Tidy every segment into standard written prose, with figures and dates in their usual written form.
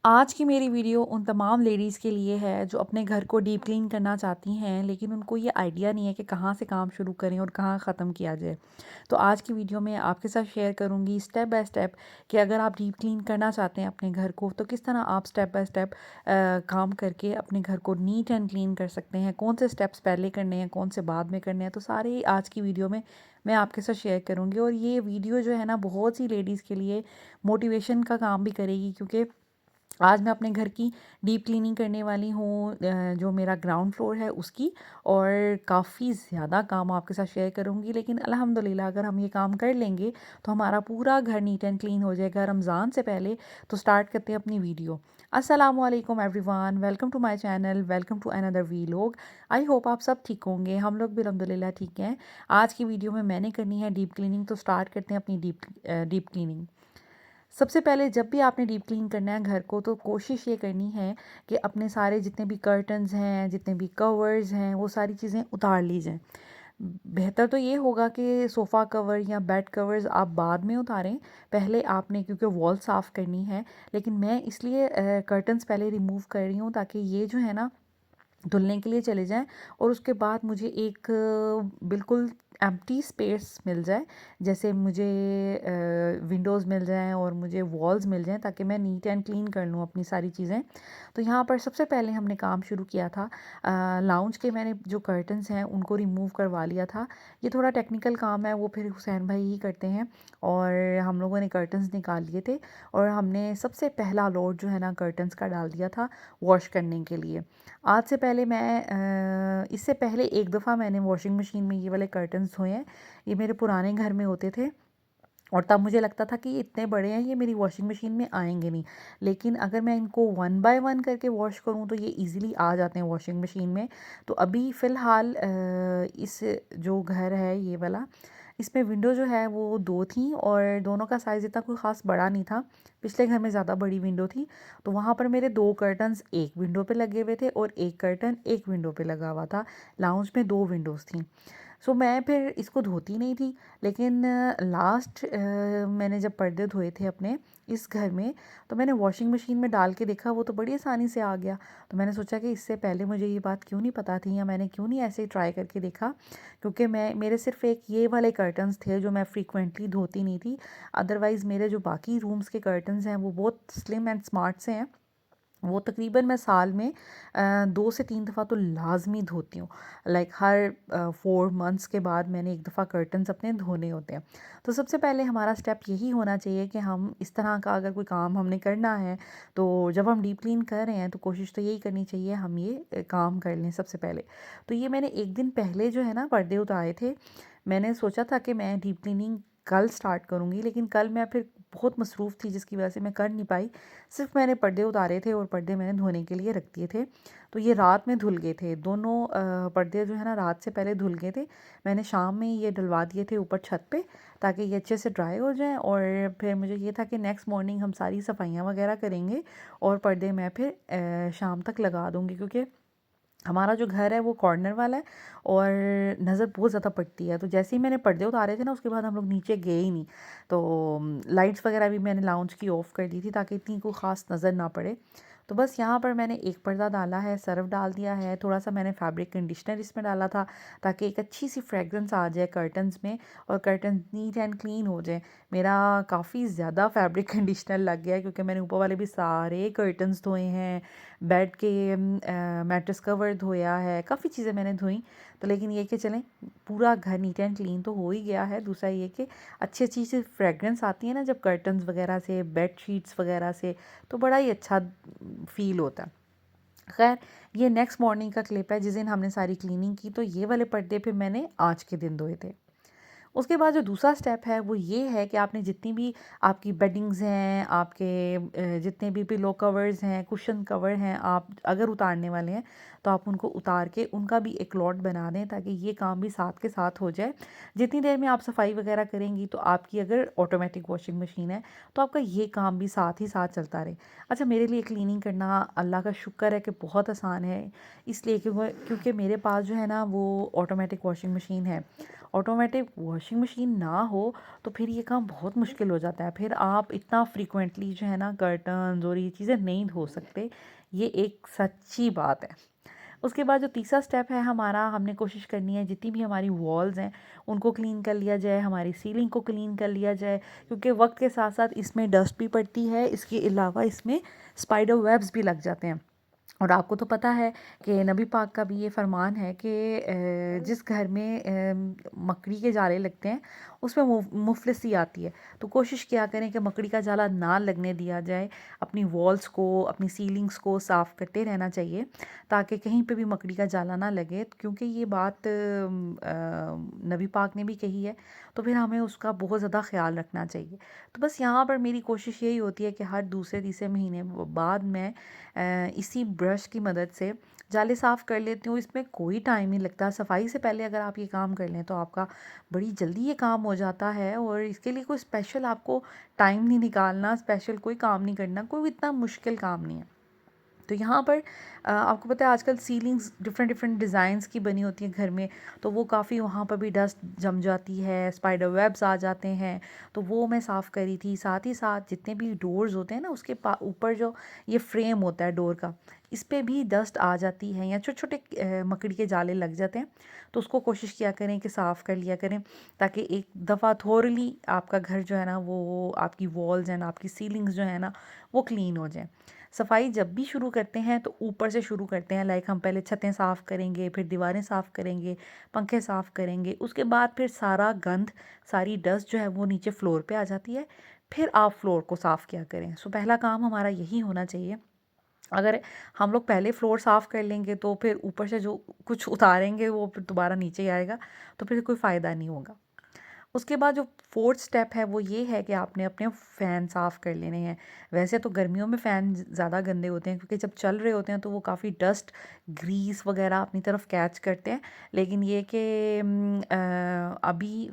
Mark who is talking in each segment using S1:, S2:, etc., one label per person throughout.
S1: आज की मेरी वीडियो उन तमाम लेडीज़ के लिए है जो अपने घर को डीप क्लीन करना चाहती हैं, लेकिन उनको ये आइडिया नहीं है कि कहाँ से काम शुरू करें और कहाँ ख़त्म किया जाए। तो आज की वीडियो में आपके साथ शेयर करूँगी स्टेप बाय स्टेप कि अगर आप डीप क्लीन करना चाहते हैं अपने घर को, तो किस तरह आप स्टेप बाय स्टेप काम करके अपने घर को नीट एंड क्लीन कर सकते हैं। कौन से स्टेप्स पहले करने हैं, कौन से बाद में करने हैं, तो सारे आज की वीडियो में मैं आपके साथ शेयर करूँगी। और ये वीडियो जो है ना, बहुत सी लेडीज़ के लिए मोटिवेशन का काम भी करेगी, क्योंकि आज मैं अपने घर की डीप क्लीनिंग करने वाली हूँ, जो मेरा ग्राउंड फ्लोर है उसकी। और काफ़ी ज़्यादा काम आपके साथ शेयर करूँगी, लेकिन अल्हम्दुलिल्लाह अगर हम ये काम कर लेंगे तो हमारा पूरा घर नीट एंड क्लीन हो जाएगा रमज़ान से पहले। तो स्टार्ट करते हैं अपनी वीडियो। अस्सलाम वालेकुम everyone, welcome to my channel, welcome to another vlog. I hope आप सब ठीक होंगे, हम लोग भी अल्हम्दुलिल्लाह ठीक हैं। आज की वीडियो में मैंने करनी है डीप क्लीनिंग, तो स्टार्ट करते हैं अपनी डीप क्लीनिंग। सबसे पहले जब भी आपने डीप क्लीन करना है घर को, तो कोशिश ये करनी है कि अपने सारे जितने भी कर्टन्स हैं, जितने भी कवर्स हैं, वो सारी चीज़ें उतार ली जाएँ। बेहतर तो ये होगा कि सोफ़ा कवर या बेड कवर्स आप बाद में उतारें, पहले आपने, क्योंकि वॉल साफ़ करनी है। लेकिन मैं इसलिए कर्टन्स पहले रिमूव कर रही हूँ ताकि ये जो है ना, धुलने के लिए चले जाएँ और उसके बाद मुझे एक बिल्कुल एम्प्टी स्पेस मिल जाए। जैसे मुझे विंडोज़ मिल जाएँ और मुझे वॉल्स मिल जाएँ, ताकि मैं नीट एंड क्लीन कर लूँ अपनी सारी चीज़ें। तो यहाँ पर सबसे पहले हमने काम शुरू किया था, लाउंज के मैंने जो कर्टन्स हैं उनको रिमूव करवा लिया था। ये थोड़ा टेक्निकल काम है, वो फिर हुसैन भाई ही करते हैं। और हम लोगों ने कर्टन्स निकाल लिए थे और हमने सबसे पहला लोड जो है ना कर्टन्स का डाल दिया था वॉश करने के लिए। आज से पहले इससे पहले एक दफ़ा मैंने वॉशिंग मशीन में ये वाले कर्टन्स धोए हैं। ये मेरे पुराने घर में होते थे और तब मुझे लगता था कि ये इतने बड़े हैं, ये मेरी वॉशिंग मशीन में आएंगे नहीं। लेकिन अगर मैं इनको वन बाय वन करके वॉश करूँ तो ये इजीली आ जाते हैं वॉशिंग मशीन में। तो अभी फ़िलहाल इस जो घर है ये वाला, इसमें विंडो जो है वो 2 थी और दोनों का साइज़ इतना कोई ख़ास बड़ा नहीं था। पिछले घर में ज़्यादा बड़ी विंडो थी, तो वहाँ पर मेरे 2 कर्टन्स एक विंडो पे लगे हुए थे और एक कर्टन एक विंडो पे लगा हुआ था। लाउंज में 2 विंडोज़ थी। सो मैं फिर इसको धोती नहीं थी, लेकिन लास्ट मैंने जब पर्दे धोए थे अपने इस घर में, तो मैंने वॉशिंग मशीन में डाल के देखा, वो तो बड़ी आसानी से आ गया। तो मैंने सोचा कि इससे पहले मुझे ये बात क्यों नहीं पता थी, या मैंने क्यों नहीं ऐसे ट्राई करके देखा। क्योंकि मेरे सिर्फ एक ये वाले कर्टन्स थे जो मैं फ्रीक्वेंटली धोती नहीं थी। अदरवाइज़ मेरे जो बाकी रूम्स के कर्टन्स हैं वो बहुत स्लिम एंड स्मार्ट से हैं। वो तकरीबन मैं साल में 2 से 3 दफ़ा तो लाज़मी धोती हूँ। लाइक हर 4 मंथ्स के बाद मैंने एक दफ़ा कर्टन्स अपने धोने होते हैं। तो सबसे पहले हमारा स्टेप यही होना चाहिए कि हम इस तरह का अगर कोई काम हमने करना है, तो जब हम डीप क्लीन कर रहे हैं तो कोशिश तो यही करनी चाहिए हम ये काम कर लें सबसे पहले। तो ये मैंने 1 दिन पहले जो है ना पर्दे उतारे थे। मैंने सोचा था कि मैं डीप क्लीनिंग कल स्टार्ट करूँगी, लेकिन कल मैं फिर बहुत मसरूफ़ थी जिसकी वजह से मैं कर नहीं पाई। सिर्फ मैंने पर्दे उतारे थे और पर्दे मैंने धोने के लिए रख दिए थे। तो ये रात में धुल गए थे दोनों, पर्दे जो है ना रात से पहले धुल गए थे। मैंने शाम में ये डलवा दिए थे ऊपर छत पे, ताकि ये अच्छे से ड्राई हो जाएँ। और फिर मुझे ये था कि नेक्स्ट मॉर्निंग हम सारी सफाइयाँ वगैरह करेंगे और पर्दे मैं फिर शाम तक लगा दूँगी, क्योंकि हमारा जो घर है वो कॉर्नर वाला है और नज़र बहुत ज़्यादा पड़ती है। तो जैसे ही मैंने पर्दे उतारे थे ना, उसके बाद हम लोग नीचे गए ही नहीं। तो लाइट्स वगैरह भी मैंने लाउंज की ऑफ़ कर दी थी ताकि इतनी कोई ख़ास नज़र ना पड़े। तो बस यहाँ पर मैंने एक पर्दा डाला है, सर्फ़ डाल दिया है, थोड़ा-सा मैंने फैब्रिक कंडीशनर इसमें डाला था ताकि एक अच्छी-सी फ्रेग्रेंस आ जाए कर्टन्स में और कर्टन्स नीट एंड क्लीन हो जाएँ। मेरा काफ़ी ज़्यादा फैब्रिक कंडीशनर लग गया है, क्योंकि मैंने ऊपर वाले भी सारे कर्टन्स धोए हैं, बेड के मैट्रेस कवर धोया है, काफ़ी चीज़ें मैंने धोई। तो लेकिन ये कि चलें, पूरा घर नीट एंड क्लीन तो हो ही गया है। दूसरा ये कि अच्छी-अच्छी सी फ्रेग्रेंस आती है ना जब कर्टन्स वगैरह से, बेड शीट्स वगैरह से, तो बड़ा ही अच्छा फ़ील होता है। ख़ैर, ये नेक्स्ट मॉर्निंग का क्लिप है जिस दिन हमने सारी क्लीनिंग की। तो ये वाले पर्दे फिर मैंने आज के दिन धोए थे। उसके बाद जो दूसरा स्टेप है वो ये है कि आपने जितनी भी आपकी बेडिंग्स हैं, आपके जितने भी पिलो कवर्स हैं, कुशन कवर हैं, आप अगर उतारने वाले हैं तो आप उनको उतार के उनका भी एक लॉट बना दें, ताकि ये काम भी साथ के साथ हो जाए। जितनी देर में आप सफाई वगैरह करेंगी, तो आपकी अगर ऑटोमेटिक वॉशिंग मशीन है तो आपका ये काम भी साथ ही साथ चलता रहे। अच्छा, मेरे लिए क्लीनिंग करना अल्लाह का शुक्र है कि बहुत आसान है, इसलिए क्योंकि मेरे पास जो है ना वो ऑटोमेटिक वॉशिंग मशीन है। ऑटोमेटिक वॉशिंग मशीन ना हो तो फिर ये काम बहुत मुश्किल हो जाता है। फिर आप इतना फ्रीक्वेंटली जो है ना कर्टन्स और ये चीज़ें नहीं धो सकते। ये एक सच्ची बात है। उसके बाद जो तीसरा स्टेप है हमारा, हमने कोशिश करनी है जितनी भी हमारी वॉल्स हैं उनको क्लीन कर लिया जाए, हमारी सीलिंग को क्लीन कर लिया जाए, क्योंकि वक्त के साथ साथ इसमें डस्ट भी पड़ती है। इसके अलावा इसमें स्पाइडर वेब्स भी लग जाते हैं। और आपको तो पता है कि नबी पाक का भी ये फरमान है कि जिस घर में मकड़ी के जाले लगते हैं उसमें मुफलिसी आती है। तो कोशिश किया करें कि मकड़ी का जाला ना लगने दिया जाए। अपनी वॉल्स को, अपनी सीलिंग्स को साफ़ करते रहना चाहिए ताकि कहीं पे भी मकड़ी का जाला ना लगे, क्योंकि ये बात नबी पाक ने भी कही है। तो फिर हमें उसका बहुत ज़्यादा ख्याल रखना चाहिए। तो बस यहाँ पर मेरी कोशिश यही होती है कि हर दूसरे तीसरे महीने बाद मैं इसी ब्रश की मदद से जाले साफ़ कर लेती हूँ। इसमें कोई टाइम नहीं लगता। सफाई से पहले अगर आप ये काम कर लें तो आपका बड़ी जल्दी ये काम हो जाता है, और इसके लिए कोई स्पेशल आपको टाइम नहीं निकालना, स्पेशल कोई काम नहीं करना, कोई इतना मुश्किल काम नहीं है। तो यहाँ पर आपको पता है आजकल सीलिंग्स डिफरेंट डिफरेंट डिज़ाइंस की बनी होती हैं घर में, तो वो काफ़ी वहाँ पर भी डस्ट जम जाती है, स्पाइडर वेब्स आ जाते हैं। तो वो मैं साफ़ करी थी। साथ ही साथ जितने भी डोर्स होते हैं ना उसके ऊपर जो ये फ्रेम होता है डोर का, इस पे भी डस्ट आ जाती है या छोटे छोटे मकड़ी के जाले लग जाते हैं। तो उसको कोशिश किया करें कि साफ़ कर लिया करें, ताकि एक दफ़ा थोरली आपका घर जो है ना, वो आपकी वॉल्स एंड आपकी सीलिंग्स जो है ना वो क्लीन हो जाए। सफाई जब भी शुरू करते हैं तो ऊपर से शुरू करते हैं। लाइक हम पहले छतें साफ़ करेंगे, फिर दीवारें साफ़ करेंगे, पंखे साफ़ करेंगे, उसके बाद फिर सारा गंद, सारी डस्ट जो है वो नीचे फ्लोर पे आ जाती है। फिर आप फ्लोर को साफ़ किया करें। सो पहला काम हमारा यही होना चाहिए। अगर हम लोग पहले फ्लोर साफ़ कर लेंगे तो फिर ऊपर से जो कुछ उतारेंगे वो फिर दोबारा नीचे ही आएगा, तो फिर कोई फ़ायदा नहीं होगा। उसके बाद जो फोर्थ स्टेप है वो ये है कि आपने अपने फ़ैन साफ़ कर लेने हैं। वैसे तो गर्मियों में फ़ैन ज़्यादा गंदे होते हैं, क्योंकि जब चल रहे होते हैं तो वो काफ़ी डस्ट, ग्रीस वगैरह अपनी तरफ कैच करते हैं। लेकिन ये कि अभी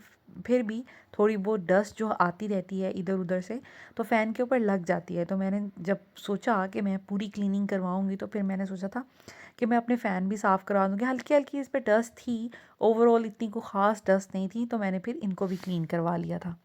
S1: फिर भी थोड़ी बहुत डस्ट जो आती रहती है इधर उधर से, तो फ़ैन के ऊपर लग जाती है। तो मैंने जब सोचा कि मैं पूरी क्लीनिंग करवाऊँगी तो फिर मैंने सोचा था कि मैं अपने फ़ैन भी साफ़ करवा दूँगी। हल्की-हल्की इस पे डस्ट थी, ओवरऑल इतनी कोई ख़ास डस्ट नहीं थी, तो मैंने फिर इनको भी क्लीन करवा लिया था।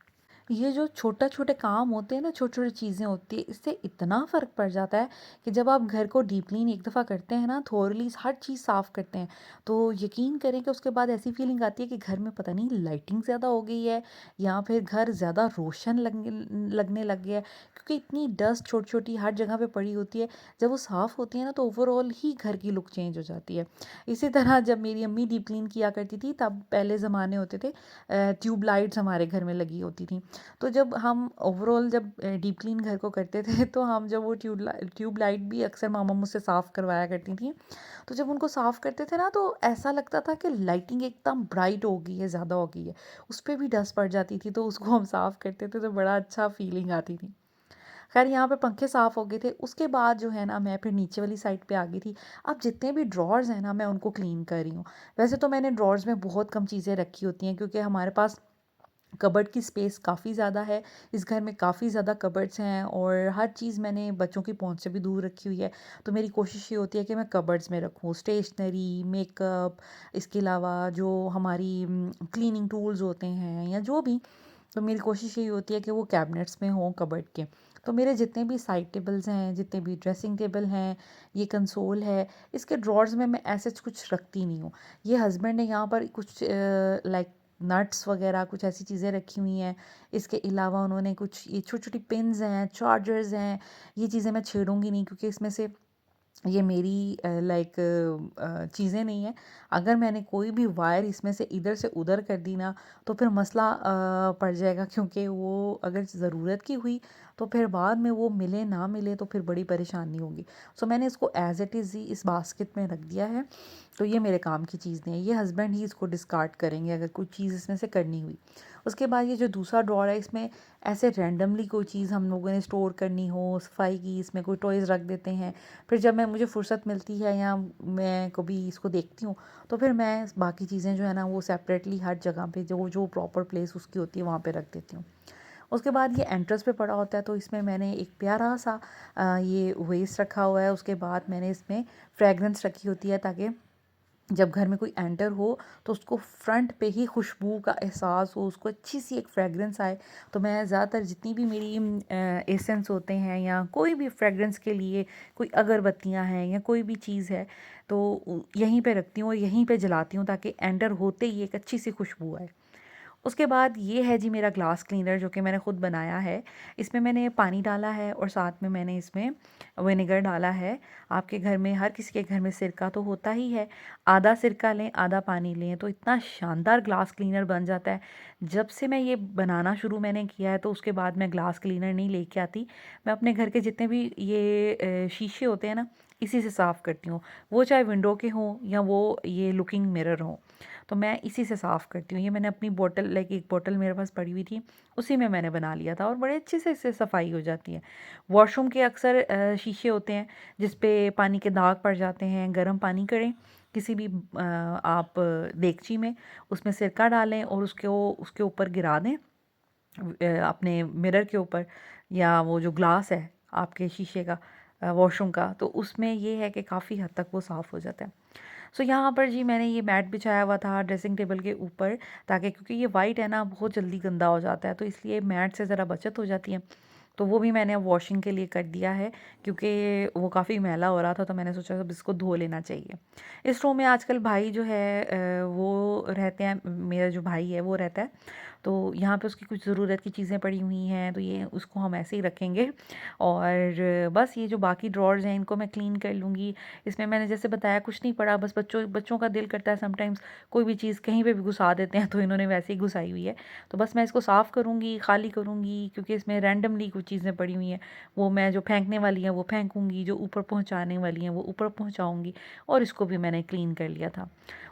S1: ये जो छोटे-छोटे काम होते हैं ना, छोटी-छोटी चीज़ें होती हैं, इससे इतना फ़र्क पड़ जाता है कि जब आप घर को डीप क्लीन एक दफ़ा करते हैं ना, थॉरली हर चीज़ साफ़ करते हैं, तो यकीन करें कि उसके बाद ऐसी फ़ीलिंग आती है कि घर में पता नहीं लाइटिंग ज़्यादा हो गई है या फिर घर ज़्यादा रोशन लगने लग गया है, क्योंकि इतनी डस्ट छोटी-छोटी हर जगह पे पड़ी होती है। जब वो साफ़ होती है ना, तो ओवरऑल ही घर की लुक चेंज हो जाती है। इसी तरह जब मेरी अम्मी डीप क्लीन किया करती थी, तब पहले ज़माने होते थे, ट्यूब लाइट्स हमारे घर में लगी होती थी। तो जब हम ओवरऑल जब डीप क्लीन घर को करते थे तो हम जब वो ट्यूब लाइट भी अक्सर मामा मुझसे साफ़ करवाया करती थी। तो जब उनको साफ़ करते थे ना, तो ऐसा लगता था कि लाइटिंग एकदम ब्राइट हो गई है, ज़्यादा हो गई है। उस पे भी डस्ट पड़ जाती थी, तो उसको हम साफ़ करते थे तो बड़ा अच्छा फ़ीलिंग आती थी। खैर यहाँ पे पंखे साफ़ हो गए थे। उसके बाद जो है ना मैं फिर नीचे वाली साइड पे आ गई थी। अब जितने भी ड्रॉर्स हैं ना मैं उनको क्लीन कर रही हूँ। वैसे तो मैंने ड्रॉर्स में बहुत कम चीज़ें रखी होती हैं, क्योंकि हमारे पास कबर्ड की स्पेस काफ़ी ज़्यादा है। इस घर में काफ़ी ज़्यादा कबर्ड्स हैं और हर चीज़ मैंने बच्चों की पहुंच से भी दूर रखी हुई है। तो मेरी कोशिश ये होती है कि मैं कबर्ड्स में रखूँ स्टेशनरी, मेकअप, इसके अलावा जो हमारी क्लीनिंग टूल्स होते हैं या जो भी। तो मेरी कोशिश यही होती है कि वो कैबिनेट्स में हों कबर्ड के। तो मेरे जितने भी साइड टेबल्स हैं, जितने भी ड्रेसिंग टेबल हैं, ये कंसोल है, इसके ड्रॉर्स में मैं ऐसे कुछ रखती नहीं हूँ। ये हस्बैंड ने यहाँ पर कुछ लाइक नट्स वगैरह कुछ ऐसी चीज़ें रखी हुई हैं। इसके अलावा उन्होंने कुछ ये छोटी-छोटी पिन्स हैं, चार्जर्स हैं, ये चीज़ें मैं छेड़ूँगी नहीं, क्योंकि इसमें से ये मेरी लाइक चीज़ें नहीं हैं। अगर मैंने कोई भी वायर इसमें से इधर से उधर कर दी ना, तो फिर मसला पड़ जाएगा, क्योंकि वो अगर ज़रूरत की हुई तो फिर बाद में वो मिले ना मिले तो फिर बड़ी परेशानी होगी। सो मैंने इसको एज़ इट इज़ ही इस बास्केट में रख दिया है। तो ये मेरे काम की चीज़ नहीं है, ये हस्बैंड ही इसको डिस्कार्ड करेंगे अगर कोई चीज़ इसमें से करनी हुई। उसके बाद ये जो दूसरा ड्रॉअर है, इसमें ऐसे रैंडमली कोई चीज़ हम लोगों ने स्टोर करनी हो, सफाई की, इसमें कोई टॉयज़ रख देते हैं। फिर जब मैं मुझे फुर्सत मिलती है या मैं कभी इसको देखती हूँ, तो फिर मैं बाकी चीज़ें जो है ना वो सेपरेटली हर जगह पे जो जो प्रॉपर प्लेस उसकी होती है वहाँ पे रख देती हूँ। उसके बाद ये एंट्रेंस पे पड़ा होता है, तो इसमें मैंने एक प्यारा सा ये वेस्ट रखा हुआ है। उसके बाद मैंने इसमें फ्रेगरेंस रखी होती है, ताकि जब घर में कोई एंटर हो तो उसको फ्रंट पे ही खुशबू का एहसास हो, उसको अच्छी सी एक फ्रेगरेंस आए। तो मैं ज़्यादातर जितनी भी मेरी एसेंस होते हैं या कोई भी फ्रेगरेंस के लिए कोई अगरबत्तियां हैं या कोई भी चीज़ है तो यहीं पे रखती हूँ और यहीं पे जलाती हूँ ताकि एंटर होते ही एक अच्छी सी खुशबू आए। उसके बाद ये है जी मेरा ग्लास क्लीनर जो कि मैंने ख़ुद बनाया है। इसमें मैंने पानी डाला है और साथ में मैंने इसमें विनेगर डाला है। आपके घर में हर किसी के घर में सिरका तो होता ही है। आधा सिरका लें, आधा पानी लें तो इतना शानदार ग्लास क्लीनर बन जाता है। जब से मैं ये बनाना शुरू मैंने किया है तो उसके बाद मैं ग्लास क्लीनर नहीं लेके आती। मैं अपने घर के जितने भी ये शीशे होते हैं ना, इसी से साफ़ करती हूँ। वो चाहे विंडो के हों या वो ये लुकिंग मिरर हों। तो मैं इसी से साफ़ करती हूँ। ये मैंने अपनी बॉटल लाइक एक बॉटल मेरे पास पड़ी हुई थी, उसी में मैंने बना लिया था और बड़े अच्छे से इससे सफाई हो जाती है। वॉशरूम के अक्सर शीशे होते हैं जिस पे पानी के दाग पड़ जाते हैं। गर्म पानी करें किसी भी आप देगची में, उसमें सिरका डालें और उसको उसके ऊपर गिरा दें अपने मिरर के ऊपर या वो जो ग्लास है आपके शीशे का वॉशरूम का, तो उसमें ये है कि काफ़ी हद तक वो साफ़ हो जाता है। सो यहाँ पर जी मैंने ये मैट बिछाया हुआ था ड्रेसिंग टेबल के ऊपर, ताकि क्योंकि ये वाइट है ना बहुत जल्दी गंदा हो जाता है, तो इसलिए मैट से ज़रा बचत हो जाती है। तो वो भी मैंने अब वॉशिंग के लिए कर दिया है क्योंकि वो काफ़ी मैला हो रहा था, तो मैंने सोचा अब इसको धो लेना चाहिए। इस रूम में आजकल भाई जो है वो रहते हैं, मेरा जो भाई है वो रहता है। तो यहाँ पे उसकी कुछ ज़रूरत की चीज़ें पड़ी हुई हैं तो ये उसको हम ऐसे ही रखेंगे। और बस ये जो बाकी ड्रॉर्स हैं इनको मैं क्लीन कर लूँगी। इसमें मैंने जैसे बताया कुछ नहीं पड़ा, बस बच्चों बच्चों का दिल करता है समटाइम्स कोई भी चीज़ कहीं पे भी घुसा देते हैं, तो इन्होंने वैसे ही घुसाई हुई है। तो बस मैं इसको साफ़ करूँगी, खाली करूँगी क्योंकि इसमें रैंडमली कुछ चीज़ें पड़ी हुई हैं। वो मैं जो फेंकने वाली हैं वो फेंकूँगी, जो ऊपर पहुँचाने वाली हैं वो ऊपर पहुँचाऊँगी और इसको भी मैंने क्लीन कर लिया था।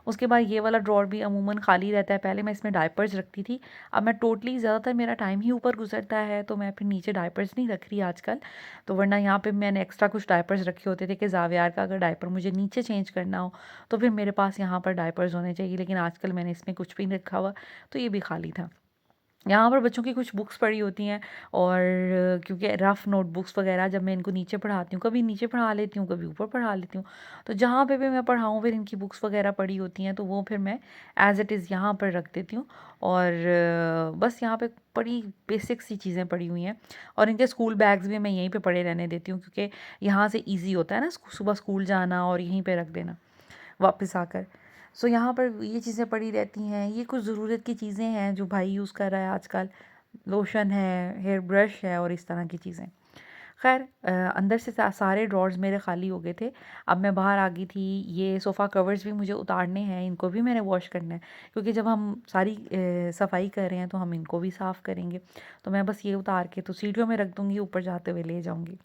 S1: उसके बाद ये वाला ड्रॉर भी अमूमन खाली रहता है। पहले मैं इसमें डायपर्स रखती थी, अब मैं टोटली ज़्यादातर मेरा टाइम ही ऊपर गुजरता है तो मैं फिर नीचे डायपर्स नहीं रख रही आजकल। तो वरना यहाँ पे मैंने एक्स्ट्रा कुछ डायपर्स रखे होते थे कि ज़ावियार का अगर डायपर मुझे नीचे चेंज करना हो तो फिर मेरे पास यहाँ पर डायपर्स होने चाहिए, लेकिन आजकल मैंने इसमें कुछ भी नहीं रखा हुआ, तो ये भी खाली था। यहाँ पर बच्चों की कुछ बुक्स पड़ी होती हैं और क्योंकि रफ़ नोटबुक्स वगैरह जब मैं इनको नीचे पढ़ाती हूँ, कभी नीचे पढ़ा लेती हूँ, कभी ऊपर पढ़ा लेती हूँ। तो जहाँ पे भी मैं पढ़ाऊँ फिर इनकी बुक्स वगैरह पड़ी होती हैं तो वो फिर मैं एज़ इट इज़ यहाँ पर रख देती हूँ। और बस यहाँ पे बड़ी बेसिक सी चीज़ें पड़ी हुई हैं और इनके स्कूल बैग्स भी मैं यहीं पे पड़े रहने देती हूँ क्योंकि यहाँ से ईज़ी होता है ना सुबह स्कूल जाना और यहीं पे रख देना वापस आकर। सो यहाँ पर ये चीज़ें पड़ी रहती हैं। ये कुछ ज़रूरत की चीज़ें हैं जो भाई यूज़ कर रहा है आजकल। लोशन है, हेयर ब्रश है और इस तरह की चीज़ें। ख़ैर अंदर से सारे ड्रॉर्स मेरे खाली हो गए थे। अब मैं बाहर आ गई थी। ये सोफ़ा कवर्स भी मुझे उतारने हैं, इनको भी मैंने वॉश करना है क्योंकि जब हम सारी सफाई कर रहे हैं तो हम इनको भी साफ़ करेंगे। तो मैं बस ये उतार के तो सीढ़ियों में रख दूँगी, ऊपर जाते हुए ले जाऊँगी।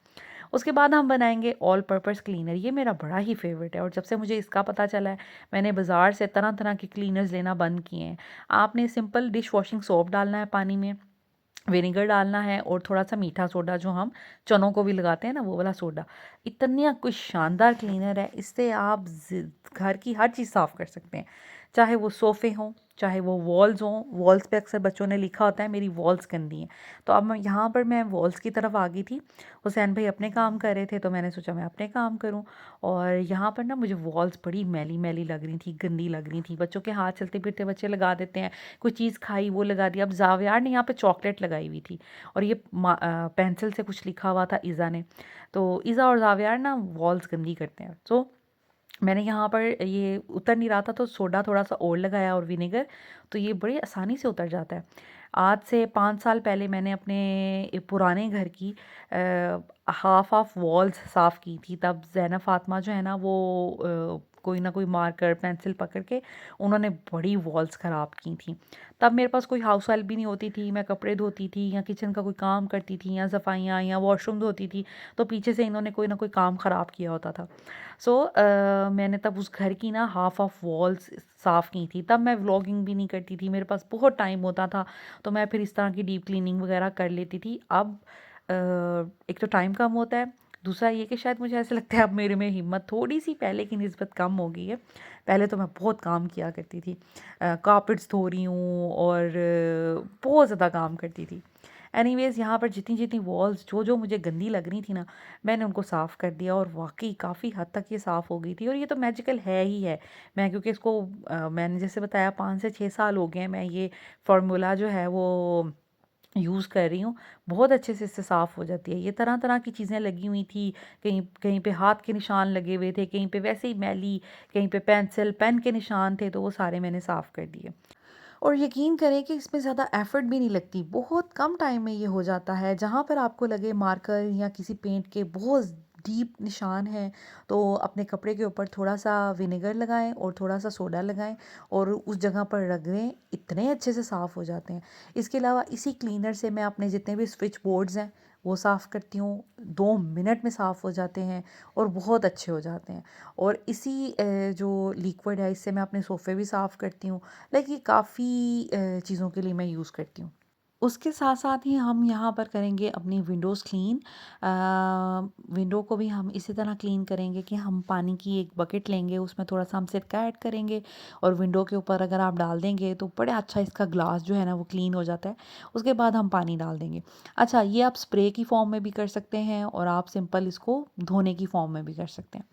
S1: उसके बाद हम बनाएंगे ऑल पर्पस क्लीनर। ये मेरा बड़ा ही फेवरेट है और जब से मुझे इसका पता चला है मैंने बाज़ार से तरह तरह के क्लीनर्स लेना बंद किए हैं। आपने सिंपल डिश वॉशिंग सोप डालना है पानी में, विनेगर डालना है और थोड़ा सा मीठा सोडा जो हम चनों को भी लगाते हैं ना वो वाला सोडा। इतना कुछ शानदार क्लीनर है, इससे आप घर की हर चीज़ साफ़ कर सकते हैं, चाहे वो सोफ़े हों, चाहे वो वॉल्स हों। वॉल्स पे अक्सर बच्चों ने लिखा होता है मेरी वॉल्स गंदी हैं, तो अब मैं यहाँ पर मैं वॉल्स की तरफ आ गई थी। हुसैन भाई अपने काम कर रहे थे तो मैंने सोचा मैं अपने काम करूँ। और यहाँ पर ना मुझे वॉल्स बड़ी मैली मैली लग रही थी, गंदी लग रही थी। बच्चों के हाथ चलते फिरते बच्चे लगा देते हैं, कोई चीज़ खाई वो लगा दिया। अब जावियार ने यहाँ पे चॉकलेट लगाई हुई थी और ये पेंसिल से कुछ लिखा हुआ था ईज़ा ने। तो ईज़ा और जावियार ना वॉल्स गंदी करते हैं। सो मैंने यहाँ पर ये उतर नहीं रहा था तो सोडा थोड़ा सा और लगाया और विनेगर, तो ये बड़ी आसानी से उतर जाता है। आज से 5 साल पहले मैंने अपने पुराने घर की हाफ़ ऑफ वॉल्स साफ़ की थी। तब ज़ैनब फ़ातिमा जो है ना वो कोई ना कोई मार्कर पेंसिल पकड़ के उन्होंने बड़ी वॉल्स ख़राब की थी। तब मेरे पास कोई हाउस हेल्प भी नहीं होती थी, मैं कपड़े धोती थी या किचन का कोई काम करती थी या सफाइयाँ या वॉशरूम धोती थी, तो पीछे से इन्होंने कोई ना कोई काम ख़राब किया होता था। सो मैंने तब उस घर की ना हाफ़ ऑफ वॉल्स साफ़ की थी। तब मैं व्लॉगिंग भी नहीं करती थी, मेरे पास बहुत टाइम होता था तो मैं फिर इस तरह की डीप क्लीनिंग वगैरह कर लेती थी। अब एक तो टाइम कम होता है, दूसरा ये कि शायद मुझे ऐसा लगता है अब मेरे में हिम्मत थोड़ी सी पहले की निस्बत कम हो गई है। पहले तो मैं बहुत काम किया करती थी, कारपेट्स धो रही हूँ और बहुत ज़्यादा काम करती थी। एनीवेज़ यहाँ पर जितनी-जितनी वॉल्स जो-जो मुझे गंदी लग रही थी ना, मैंने उनको साफ़ कर दिया और वाक़ई काफ़ी हद तक ये साफ़ हो गई थी और ये तो मैजिकल है ही है। मैं क्योंकि इसको मैंने जैसे बताया 5 से 6 साल हो गए हैं मैं ये फ़ॉर्मूला जो है वो यूज़ कर रही हूँ। बहुत अच्छे से इससे साफ़ हो जाती है। ये तरह-तरह की चीज़ें लगी हुई थी, कहीं कहीं पे हाथ के निशान लगे हुए थे, कहीं पे वैसे ही मैली, कहीं पे पेंसिल, पेन के निशान थे, तो वो सारे मैंने साफ़ कर दिए। और यकीन करें कि इसमें ज़्यादा एफ़र्ट भी नहीं लगती, बहुत कम टाइम में ये हो जाता है। जहाँ पर आपको लगे मार्कर या किसी पेंट के बहुत डीप निशान हैं, तो अपने कपड़े के ऊपर थोड़ा-सा विनेगर लगाएँ और थोड़ा-सा सोडा लगाएँ और उस जगह पर रगड़ें, इतने अच्छे से साफ़ हो जाते हैं। इसके अलावा इसी क्लीनर से मैं अपने जितने भी स्विच बोर्ड्स हैं, वो साफ़ करती हूँ, 2 मिनट में साफ़ हो जाते हैं और बहुत अच्छे हो जाते हैं। और इसी जो लिक्विड है, इससे मैं अपने सोफ़े भी साफ़ करती हूँ। लाइक ये काफ़ी चीज़ों के लिए मैं यूज़ करती हूँ। उसके साथ-साथ ही हम यहाँ पर करेंगे अपनी विंडोज़ क्लीन। विंडो को भी हम इसी तरह क्लीन करेंगे कि हम पानी की एक बकेट लेंगे, उसमें थोड़ा-सा हम सिरका ऐड करेंगे और विंडो के ऊपर अगर आप डाल देंगे तो बड़ा अच्छा इसका ग्लास जो है ना वो क्लीन हो जाता है। उसके बाद हम पानी डाल देंगे। अच्छा, ये आप स्प्रे की फ़ॉर्म में भी कर सकते हैं और आप सिंपल इसको धोने की फ़ॉर्म में भी कर सकते हैं।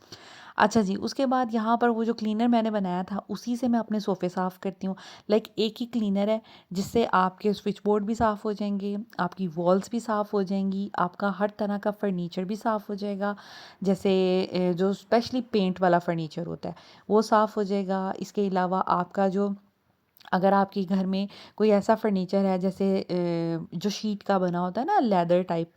S1: अच्छा जी, उसके बाद यहाँ पर वो जो क्लीनर मैंने बनाया था, उसी से मैं अपने सोफ़े साफ़ करती हूँ। लाइक एक ही क्लीनर है, जिससे आपके स्विच बोर्ड भी साफ़ हो जाएँगे, आपकी वॉल्स भी साफ़ हो जाएँगी, आपका हर तरह का फ़र्नीचर भी साफ़ हो जाएगा। जैसे जो स्पेशली पेंट वाला फ़र्नीचर होता है, वो साफ़ हो जाएगा। इसके अलावा आपका जो अगर आपके घर में कोई ऐसा फर्नीचर है जैसे जो शीट का बना होता है ना लेदर टाइप,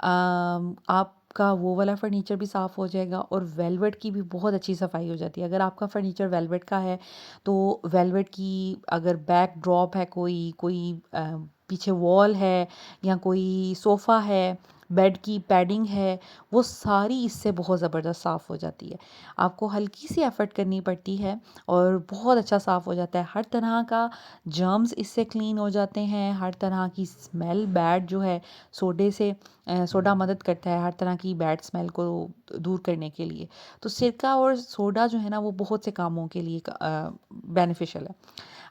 S1: आपका वो वाला फर्नीचर भी साफ़ हो जाएगा और वेलवेट की भी बहुत अच्छी सफाई हो जाती है। अगर आपका फर्नीचर वेलवेट का है तो वेलवेट की अगर बैक ड्रॉप है, कोई कोई पीछे वॉल है या कोई सोफ़ा है, बेड की पैडिंग है, वो सारी इससे बहुत ज़बरदस्त साफ़ हो जाती है। आपको हल्की सी एफ़र्ट करनी पड़ती है और बहुत अच्छा साफ़ हो जाता है। हर तरह का जर्म्स इससे क्लीन हो जाते हैं, हर तरह की स्मेल बैड जो है सोडे से सोडा मदद करता है हर तरह की बैड स्मेल को दूर करने के लिए। तो सिरका और सोडा जो है ना वो बहुत से कामों के लिए बेनिफिशियल है।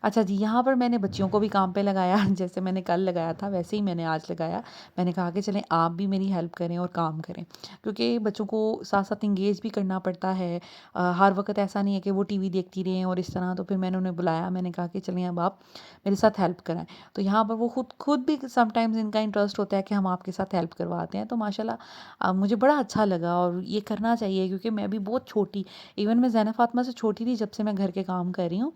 S1: अच्छा जी, यहाँ पर मैंने बच्चियों को भी काम पे लगाया जैसे मैंने कल लगाया था वैसे ही मैंने आज लगाया। मैंने कहा कि चलें आप भी मेरी हेल्प करें और काम करें, क्योंकि बच्चों को साथ-साथ एंगेज भी करना पड़ता है। हर वक़्त ऐसा नहीं है कि वो टीवी देखती रहें और इस तरह, तो फिर मैंने उन्हें बुलाया, मैंने कहा कि चलिए अब आप मेरे साथ हेल्प कराएँ। तो यहाँ पर वो खुद खुद भी समटाइम्स इनका इंटरेस्ट होता है कि हम आपके साथ हेल्प करवाते हैं। तो माशाल्लाह मुझे बड़ा अच्छा लगा और ये करना चाहिए, क्योंकि मैं भी बहुत छोटी, इवन मैं ज़ैना फ़ातिमा से छोटी थी जब से मैं घर के काम कर रही हूँ।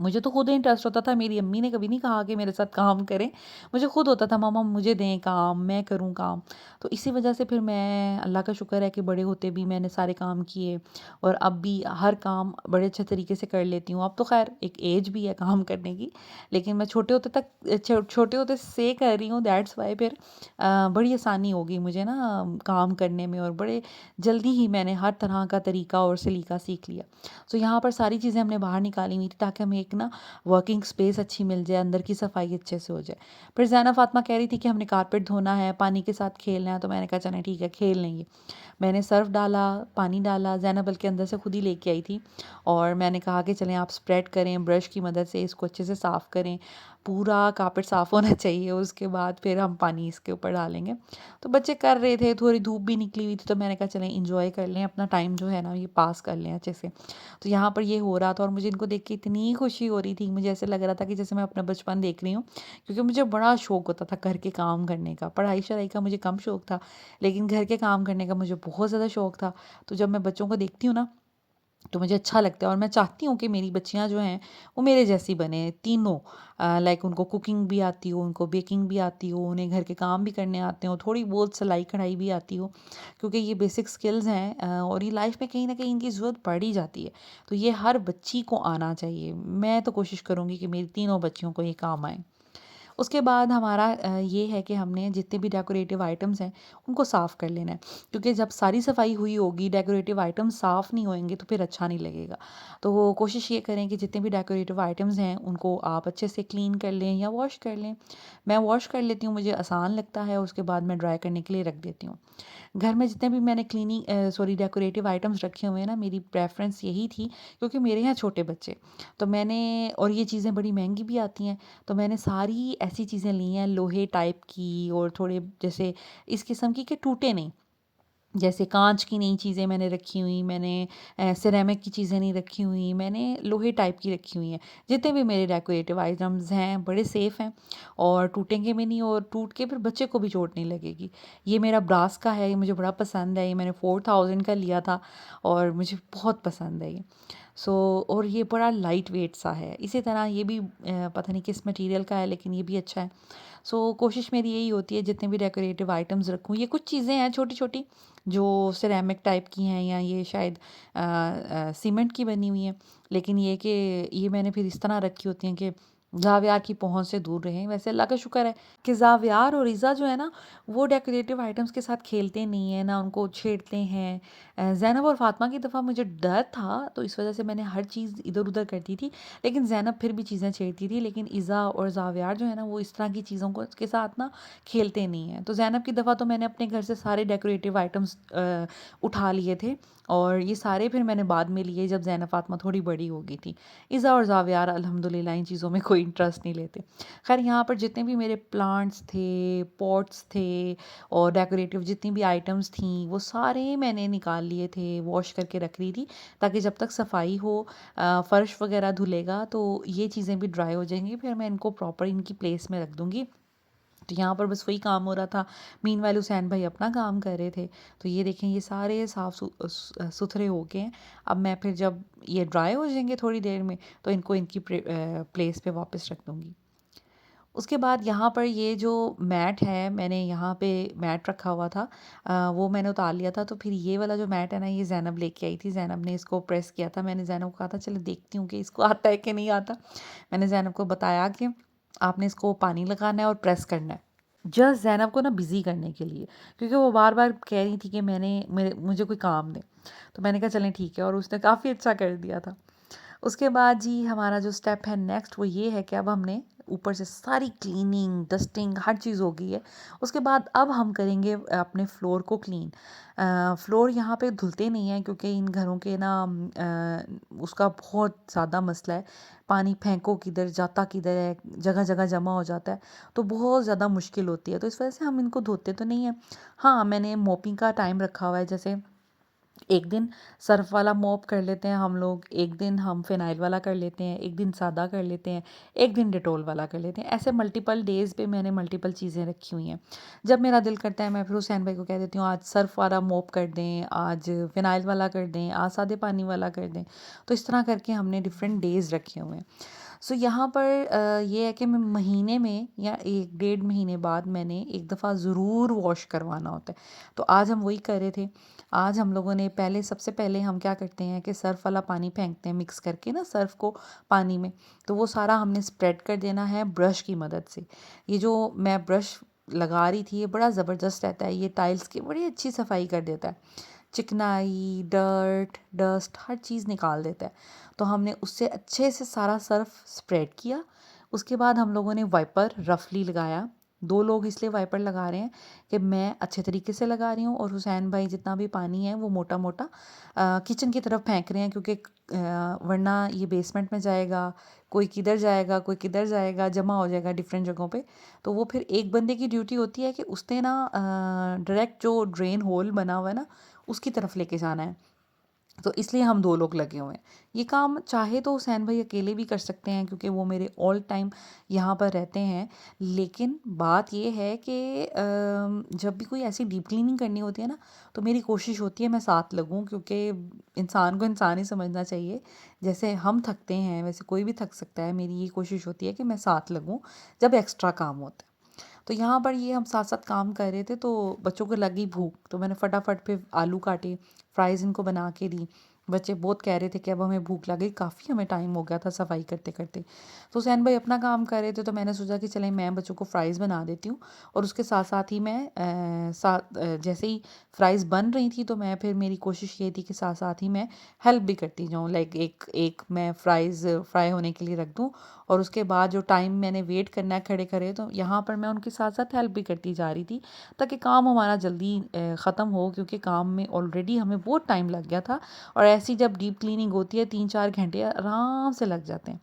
S1: मुझे तो खुद इंटरेस्ट होता था, मेरी अम्मी ने कभी नहीं कहा कि मेरे साथ काम करें। मुझे खुद होता था मम्मा मुझे दें काम, मैं करूँ काम। तो इसी वजह से फिर मैं, अल्लाह का शुक्र है कि बड़े होते भी मैंने सारे काम किए और अब भी हर काम बड़े अच्छे तरीके से कर लेती हूँ। अब तो ख़ैर एक एज भी है काम करने की, लेकिन मैं छोटे होते तक छोटे होते से कर रही हूँ, दैट्स व्हाई फिर बड़ी आसानी हो गई मुझे ना काम करने में और बड़े जल्दी ही मैंने हर तरह का तरीका और सलीका सीख लिया। सो यहाँ पर सारी चीज़ें हमने बाहर निकाली हुई थी ताकि हमें एक ना वर्किंग स्पेस अच्छी मिल जाए, अंदर की सफाई अच्छे से हो जाए। फिर ज़ैना फ़ातिमा कह रही थी कि हमने कारपेट धोना है, पानी के साथ खेलना है, तो मैंने कहा चलें ठीक है खेल लेंगे। मैंने सर्फ़ डाला, पानी डाला, ज़ैनब बल्कि अंदर से खुद ही लेके आई थी और मैंने कहा कि चलें आप स्प्रेड करें, ब्रश की मदद से इसको अच्छे से साफ़ करें, पूरा कारपेट साफ़ होना चाहिए, उसके बाद फिर हम पानी इसके ऊपर डालेंगे। तो बच्चे कर रहे थे, थोड़ी धूप भी निकली हुई थी, तो मैंने कहा चलें एन्जॉय कर लें, अपना टाइम जो है ना ये पास कर लें अच्छे से। तो यहाँ पर ये हो रहा था और मुझे इनको देख के इतनी खुशी हो रही थी, मुझे ऐसे लग रहा था कि जैसे मैं अपना बचपन देख रही हूँ, क्योंकि मुझे बड़ा शौक होता था घर के काम करने का। पढ़ाई-शढ़ाई का मुझे कम शौक था, लेकिन घर के काम करने का मुझे बहुत ज़्यादा शौक था। तो जब मैं बच्चों को देखती हूँ ना, तो मुझे अच्छा लगता है और मैं चाहती हूँ कि मेरी बच्चियाँ जो हैं वो मेरे जैसी बने तीनों। लाइक उनको कुकिंग भी आती हो, उनको बेकिंग भी आती हो, उन्हें घर के काम भी करने आते हो, थोड़ी बहुत सिलाई कढ़ाई भी आती हो, क्योंकि ये बेसिक स्किल्स हैं और ये लाइफ में कहीं ना कहीं इनकी ज़रूरत पड़ ही जाती है। तो ये हर बच्ची को आना चाहिए। मैं तो कोशिश करूँगी कि मेरी तीनों बच्चियों को ये काम आए। उसके बाद हमारा ये है कि हमने जितने भी डेकोरेटिव आइटम्स हैं उनको साफ़ कर लेना है, क्योंकि जब सारी सफाई हुई होगी डेकोरेटिव आइटम्स साफ़ नहीं होंगे तो फिर अच्छा नहीं लगेगा। तो वो कोशिश ये करें कि जितने भी डेकोरेटिव आइटम्स हैं उनको आप अच्छे से क्लीन कर लें या वॉश कर लें। मैं वॉश कर लेती हूँ, मुझे आसान लगता है, उसके बाद मैं ड्राई करने के लिए रख देती हूँ। घर में जितने भी मैंने सॉरी डेकोरेटिव आइटम्स रखे हुए हैं ना, मेरी प्रेफ़रेंस यही थी, क्योंकि मेरे यहाँ छोटे बच्चे, तो मैंने, और ये चीज़ें बड़ी महँगी भी आती हैं, तो मैंने सारी ऐसी चीज़ें ली हैं लोहे टाइप की और थोड़े जैसे इस किस्म की कि टूटे नहीं। जैसे कांच की नई चीज़ें मैंने रखी हुई, मैंने सिरेमिक की चीज़ें नहीं रखी हुई, मैंने लोहे टाइप की रखी हुई हैं। जितने भी मेरे डेकोरेटिव आइटम्स हैं बड़े सेफ़ हैं और टूटेंगे भी नहीं और टूट के फिर बच्चे को भी चोट नहीं लगेगी। ये मेरा ब्रास का है, ये मुझे बड़ा पसंद है, ये मैंने 4000 का लिया था और मुझे बहुत पसंद है ये। सो और ये बड़ा लाइट वेट सा है। इसी तरह ये भी पता नहीं किस मटीरियल का है लेकिन ये भी अच्छा है। सो कोशिश मेरी यही होती है जितने भी डेकोरेटिव आइटम्स रखूँ, ये कुछ चीज़ें हैं छोटी-छोटी जो सिरेमिक टाइप की हैं या ये शायद सीमेंट की बनी हुई हैं। लेकिन ये कि ये मैंने फिर इस तरह रखी होती हैं कि ज़ावियार की पहुँच से दूर रहें। वैसे अल्लाह का शुक्र है कि ज़ावियार और इज़ा जो है ना, वो डेकोरेटिव आइटम्स के साथ खेलते नहीं हैं, ना उनको छेड़ते हैं। ज़ैनब और फ़ातिमा की दफ़ा मुझे डर था, तो इस वज़ह से मैंने हर चीज़ इधर-उधर करती थी। लेकिन ज़ैनब फिर भी चीज़ें छेड़ती थी, लेकिन इज़ा और ज़ावियार जो है ना, वो इस तरह की चीज़ों को के साथ ना खेलते नहीं हैं। तो ज़ैनब की दफ़ा तो मैंने अपने घर से सारे डेकोरेटिव आइटम्स उठा लिए थे और ये सारे फिर मैंने बाद में लिए जब ज़ैनब फ़ातिमा थोड़ी बड़ी हो गई थी। इज़ा और ज़ावियार अल्हम्दुलिल्लाह इन चीज़ों में कोई इंटरेस्ट नहीं लेते। ख़ैर यहाँ पर जितने भी मेरे प्लांट्स थे, पॉट्स थे और डेकोरेटिव जितनी भी आइटम्स थीं, वो सारे मैंने निकाल लिए थे, वॉश करके रख रही थी ताकि जब तक सफाई हो फ़र्श वगैरह धुलेगा तो ये चीज़ें भी ड्राई हो जाएँगी, फिर मैं इनको प्रॉपर इनकी प्लेस में रख दूँगी। तो यहाँ पर बस वही काम हो रहा था। मीनवाइल हुसैन भाई अपना काम कर रहे थे। तो ये देखें ये सारे सुथरे हो गए हैं। अब मैं फिर जब ये ड्राई हो जाएँगे थोड़ी देर में तो इनको इनकी प्लेस पे वापस रख दूँगी। उसके बाद यहाँ पर ये जो मैट है, मैंने यहाँ पे मैट रखा हुआ था, वो मैंने उतार लिया था। तो फिर ये वाला जो मैट है ना, ये ज़ैनब लेके आई थी। ज़ैनब ने इसको प्रेस किया था। मैंने ज़ैनब को कहा था चलो देखती हूँ कि इसको आता है कि नहीं आता। मैंने ज़ैनब को बताया कि आपने इसको पानी लगाना है और प्रेस करना है। जस्ट ज़ैनब को ना बिज़ी करने के लिए, क्योंकि वो बार-बार कह रही थी कि मुझे कोई काम दे। तो मैंने कहा चलें ठीक है और उसने काफ़ी अच्छा कर दिया था। उसके बाद जी हमारा जो स्टेप है नेक्स्ट वो ये है कि अब हमने ऊपर से सारी क्लीनिंग, डस्टिंग हर चीज़ हो गई है। उसके बाद अब हम करेंगे अपने फ्लोर को क्लीन। फ्लोर यहाँ पे धुलते नहीं हैं क्योंकि इन घरों के ना उसका बहुत ज़्यादा मसला है। पानी फेंको किधर, जाता किधर है, जगह-जगह जमा हो जाता है, तो बहुत ज़्यादा मुश्किल होती है। तो इस वजह से हम इनको धोते तो नहीं हैं। हाँ, मैंने मोपिंग का टाइम रखा हुआ है, जैसे एक दिन सर्फ़ वाला मॉप कर लेते हैं हम लोग, एक दिन हम फ़िनाइल वाला कर लेते हैं, एक दिन सादा कर लेते हैं, एक दिन डेटॉल वाला कर लेते हैं। ऐसे मल्टीपल डेज़ पे मैंने मल्टीपल चीज़ें रखी हुई हैं। जब मेरा दिल करता है मैं फिर हुसैन भाई को कह देती हूँ आज सर्फ़ वाला मॉप कर दें, आज फ़िनाइल वाला कर दें, आज सादे पानी वाला कर दें। तो इस तरह करके हमने डिफ़रेंट डेज़ रखे हुए हैं। सो यहाँ पर ये है कि मैं महीने में या 1 डेढ़ महीने बाद मैंने एक दफ़ा ज़रूर वॉश करवाना होता है। तो आज हम वही कर रहे थे। आज हम लोगों ने सबसे पहले हम क्या करते हैं कि सर्फ़ वाला पानी फेंकते हैं मिक्स करके ना सर्फ़ को पानी में। तो वो सारा हमने स्प्रेड कर देना है ब्रश की मदद से। ये जो मैं ब्रश लगा रही थी ये बड़ा ज़बरदस्त रहता है। ये टाइल्स की बड़ी अच्छी सफाई कर देता है। चिकनाई, डर्ट, डस्ट हर चीज़ निकाल देता है। तो हमने उससे अच्छे से सारा सर्फ़ स्प्रेड किया। उसके बाद हम लोगों ने वाइपर रफ़ली लगाया। 2 लोग इसलिए वाइपर लगा रहे हैं कि मैं अच्छे तरीके से लगा रही हूँ और हुसैन भाई जितना भी पानी है वो मोटा-मोटा किचन की तरफ फेंक रहे हैं क्योंकि वरना ये बेसमेंट में जाएगा, कोई किधर जाएगा, जमा हो जाएगा डिफ़रेंट जगहों पे। तो वो फिर एक बंदे की ड्यूटी होती है कि उसने ना डायरेक्ट जो ड्रेन होल बना हुआ है ना उसकी तरफ लेके जाना है। तो इसलिए हम 2 लोग लगे हुए हैं। ये काम चाहे तो हुसैन भाई अकेले भी कर सकते हैं क्योंकि वो मेरे ऑल टाइम यहाँ पर रहते हैं। लेकिन बात ये है कि जब भी कोई ऐसी डीप क्लीनिंग करनी होती है ना, तो मेरी कोशिश होती है मैं साथ लगूँ क्योंकि इंसान को इंसान ही समझना चाहिए। जैसे हम थकते हैं वैसे कोई भी थक सकता है। मेरी ये कोशिश होती है कि मैं साथ लगूँ जब एक्स्ट्रा काम होता है। तो यहाँ पर ये हम साथ-साथ काम कर रहे थे तो बच्चों को लगी भूख तो मैंने फटाफट फिर आलू काटे, फ्राइज़ इनको बना के दी। बच्चे बहुत कह रहे थे कि अब हमें भूख लग गई, काफ़ी हमें टाइम हो गया था सफाई करते-करते। तो हुसैन भाई अपना काम कर रहे थे तो मैंने सोचा कि चलें मैं बच्चों को फ्राइज़ बना देती हूँ और उसके साथ-साथ ही मैं जैसे ही फ्राइज़ बन रही थी तो मैं फिर मेरी कोशिश ये थी कि साथ-साथ ही मैं हेल्प भी करती जाऊँ। लाइक एक एक मैं फ्राइज़ फ्राई होने के लिए रख दूँ और उसके बाद जो टाइम मैंने वेट करना है खड़े-खड़े तो यहाँ पर मैं उनके साथ-साथ हेल्प भी करती जा रही थी ताकि काम हमारा जल्दी ख़त्म हो क्योंकि काम में ऑलरेडी हमें बहुत टाइम लग गया था और ऐसी जब डीप क्लीनिंग होती है 3-4 घंटे आराम से लग जाते हैं।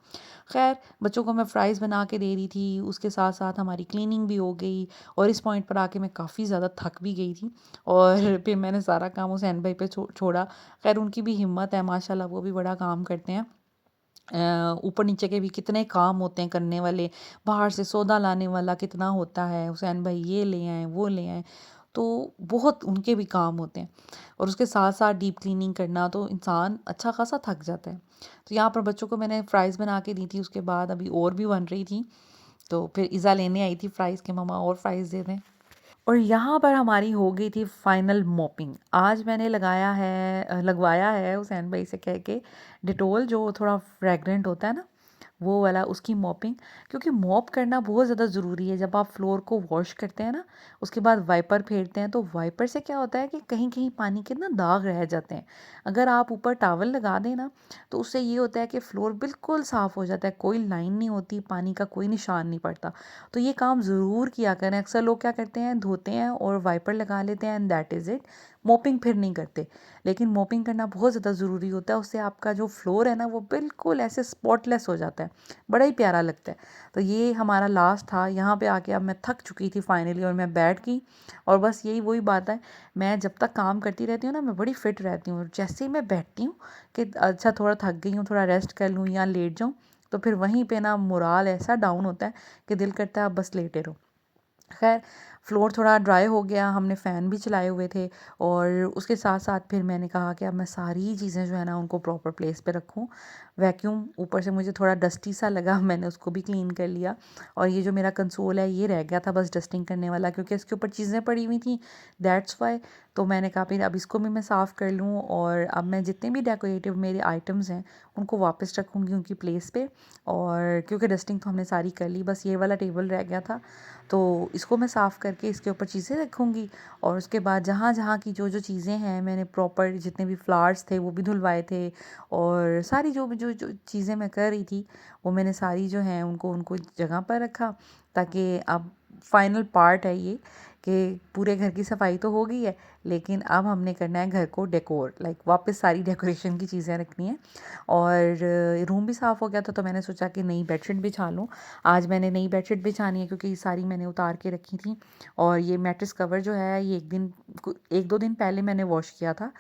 S1: खैर, बच्चों को मैं फ्राइज़ बना के दे रही थी, उसके साथ-साथ हमारी क्लीनिंग भी हो गई और इस पॉइंट पर आके मैं काफ़ी ज़्यादा थक भी गई थी और फिर मैंने सारा काम हुसैन भाई पे छोड़ा। खैर उनकी भी हिम्मत है माशाल्लाह, वो भी बड़ा काम करते हैं। ऊपर नीचे के भी कितने काम होते हैं करने वाले, बाहर से सौदा लाने वाला कितना होता है, हुसैन भाई ये ले आएँ, वो ले आएँ, तो बहुत उनके भी काम होते हैं और उसके साथ-साथ डीप क्लीनिंग करना तो इंसान अच्छा खासा थक जाता है। तो यहाँ पर बच्चों को मैंने फ्राइज़ बना के दी थी, उसके बाद अभी और भी बन रही थी, तो फिर इज़ा लेने आई थी फ्राइज़ कि मम्मा और फ्राइज़ दे दें। और यहाँ पर हमारी हो गई थी फाइनल मॉपिंग। आज मैंने लगवाया है हुसैन भाई से कह के डेटॉल जो थोड़ा फ्रेग्रेंट होता है ना, वो वाला उसकी मॉपिंग, क्योंकि मॉप करना बहुत ज़्यादा ज़रूरी है। जब आप फ्लोर को वॉश करते हैं ना, उसके बाद वाइपर फेरते हैं तो वाइपर से क्या होता है कि कहीं कहीं पानी के ना दाग रह जाते हैं। अगर आप ऊपर टॉवल लगा दें ना, तो उससे ये होता है कि फ्लोर बिल्कुल साफ़ हो जाता है, कोई लाइन नहीं होती, पानी का कोई निशान नहीं पड़ता। तो ये काम ज़रूर किया करें। अक्सर लोग क्या करते हैं, धोते हैं और वाइपर लगा लेते हैं and that is it, mopping फिर नहीं करते। लेकिन मोपिंग करना बहुत ज़्यादा ज़रूरी होता है, उससे आपका जो फ्लोर है ना वो बिल्कुल ऐसे स्पॉटलेस हो जाता है, बड़ा ही प्यारा लगता है। तो ये हमारा लास्ट था, यहाँ पे आके अब मैं थक चुकी थी फाइनली और मैं बैठ गई। और बस यही वही बात है, मैं जब तक काम करती रहती हूँ ना मैं बड़ी फिट रहती हूँ, जैसे ही मैं बैठती हूँ कि अच्छा थोड़ा थक गई हूँ, थोड़ा रेस्ट कर लूँ या लेट जाऊँ, तो फिर वहीं पे ना मोराल ऐसा डाउन होता है कि दिल करता है आप बस लेटे रहो। खैर, फ्लोर थोड़ा ड्राई हो गया, हमने फ़ैन भी चलाए हुए थे और उसके साथ-साथ फिर मैंने कहा कि अब मैं सारी चीज़ें जो है ना उनको प्रॉपर प्लेस पे रखूँ। वैक्यूम ऊपर से मुझे थोड़ा डस्टी सा लगा, मैंने उसको भी क्लीन कर लिया और ये जो मेरा कंसोल है ये रह गया था बस डस्टिंग करने वाला, क्योंकि इसके ऊपर चीज़ें पड़ी हुई थी, दैट्स व्हाई। तो मैंने कहा फिर अब इसको भी मैं साफ़ कर लूँ और अब मैं जितने भी डेकोरेटिव मेरे आइटम्स हैं उनको वापस रखूँगी उनकी प्लेस पे। और क्योंकि डस्टिंग तो हमने सारी कर ली, बस ये वाला टेबल रह गया था, तो इसको मैं साफ़ करके इसके ऊपर चीज़ें रखूँगी। और उसके बाद जहाँ-जहाँ की जो-जो चीज़ें हैं, मैंने प्रॉपर जितने भी फ्लावर्स थे वो भी धुलवाए थे और सारी जो भी जो चीज़ें मैं कर रही थी, वो मैंने सारी जो हैं उनको उनको जगह पर रखा, ताकि अब फाइनल पार्ट है ये कि पूरे घर की सफाई तो हो गई है, लेकिन अब हमने करना है घर को डेकोर, लाइक वापस सारी डेकोरेशन की चीज़ें रखनी है। और रूम भी साफ़ हो गया था तो मैंने सोचा कि नई बेडशीट बिछा लूँ। आज मैंने नई बेडशीट बिछानी है क्योंकि ये सारी मैंने उतार के रखी थी और ये मैट्रेस कवर जो है ये 1-2 दिन पहले मैंने वॉश किया था,